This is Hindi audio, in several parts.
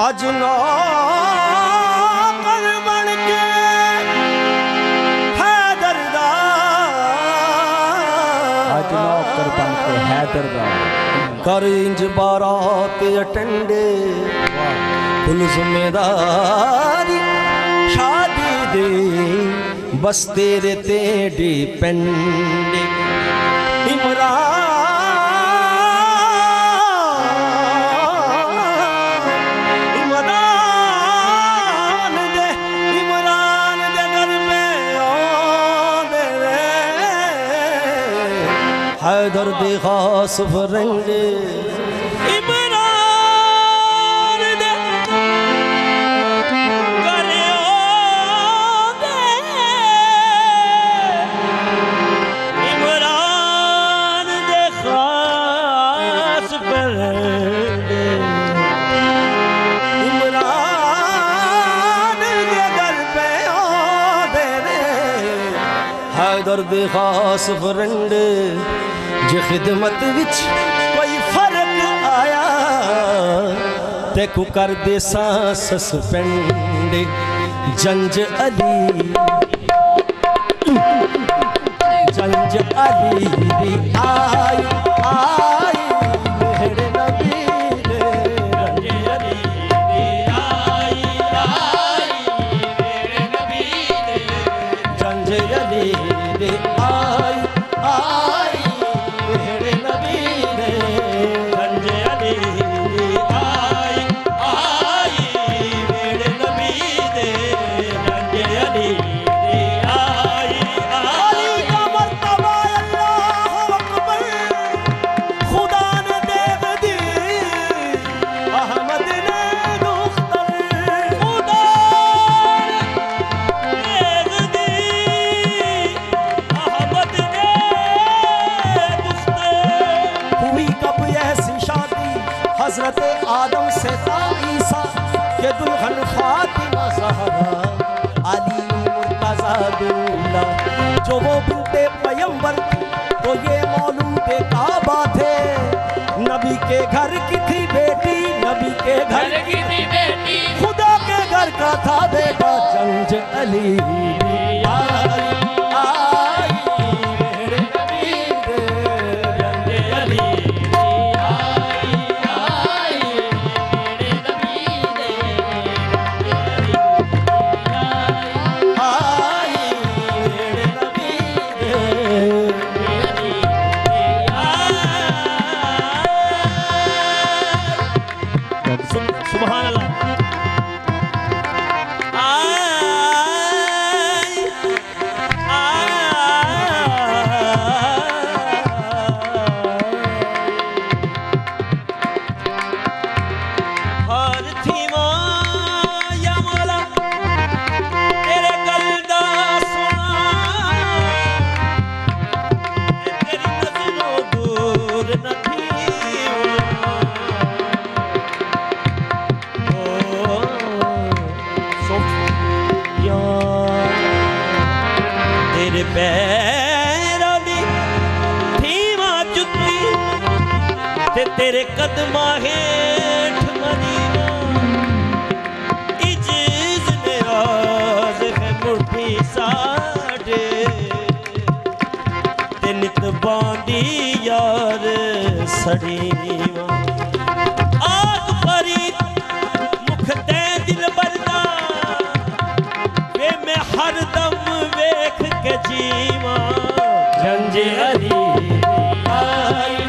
अज नौकर बन के हैदर दा, अज नौकर बन के हैदर दा कर इंज बारात अटेंडे कुल जिम्मेदारी शादी दे बस तेरे ते डिपेंड इमरान दे घर में आंदे रे हैदर दे खास फ्रेंड दर्द खास फ्रेंड जे खिदमत विच कोई फर्क आया ते को कर दे सस्पेंड जंज अली दी आई आई मेरे नबी दे जंज अली दी आई आई मेरे नबी दे जंज अली आई आई मेरे नबी दे जंज अली आई आई मेरे नबी दे जंज अली आई अली का मर्तबा अल्लाहु अकबर खुदा ने देख दी अहमद ने दुख्तर खुदा हजरत आदम से ईसा के दुल्हन फातिमा ज़हरा अली मुर्तज़ा दूल्हा जो वो बिन्ते पैगंबर थी तो ये मौलूद काबा थे नबी के घर की थी बेटी नबी के घर की थी बेटी खुदा के घर का था बेटा जंज अली आई आई मेरे नबी दे जंज अली तेरे कदमा हेठ मदीना इज्ज़त निराज़ है मुठी साढ़े ते नित बांदी यार सड़ीवा आग परी मुख ते दिल बरदा वे मैं हर दम वेख के जीवा जंज अली आई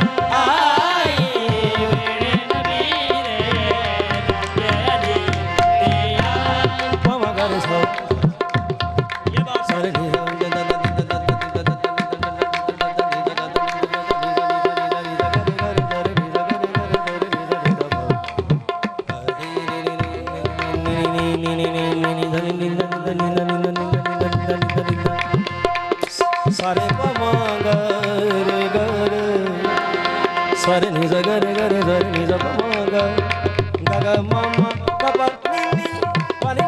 सारे पमा गर गर सारे नि ग गर गर गर नि ज पमा ग ग मामा पापा नि नि पानी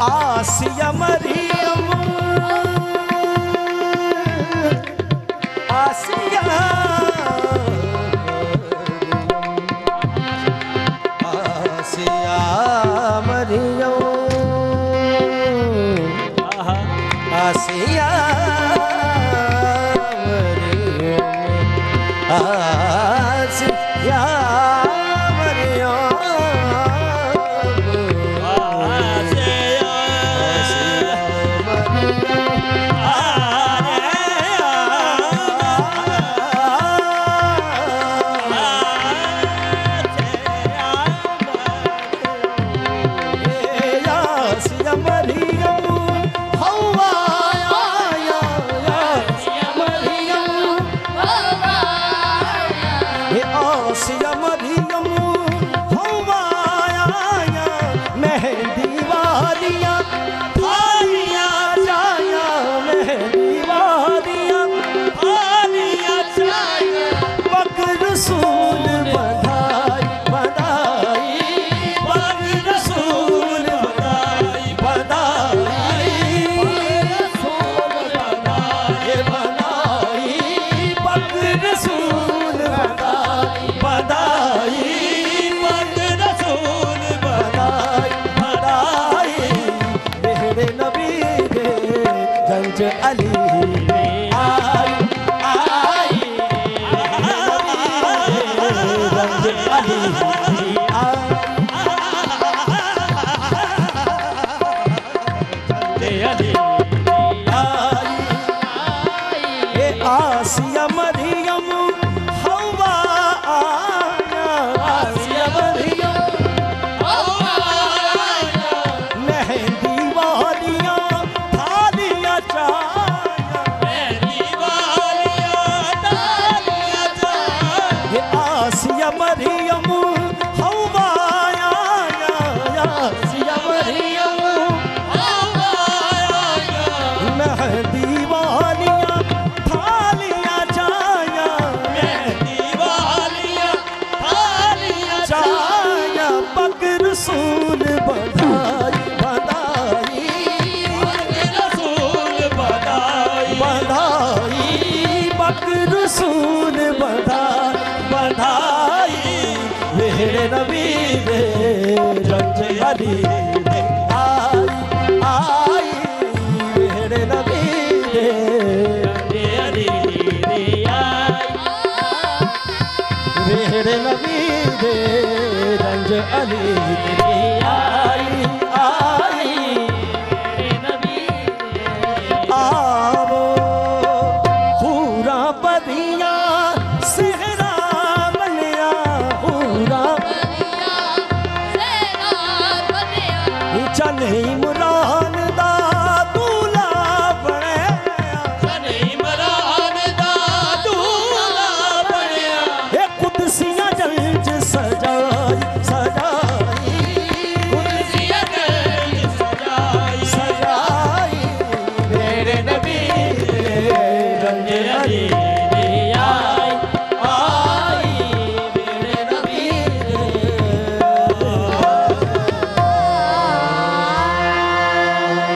आसिया मरियम आसिया आसिया मरियम आसिया मरियम आसिया अली आई आई रंग अली आई आसिया मरियम हवा आया आसिया मरियम हवा आया मेहंदी वालियां थालियां आसिया मरियम हवा आया आसिया मरियम हवा आया मेहंदी वालियां थालियां जाया मेहंदी वालियां थालियां जाया पग रसूल बधाई बधाई रसूल बधाई बधाई पग रसूल बधाई बधाई मेरे नबी दे रंज अली आई आई मेरे नबी दे अली आई मेरे नबी दे रंज अली आई आई आवो पूरा बदिया नहीं मुरा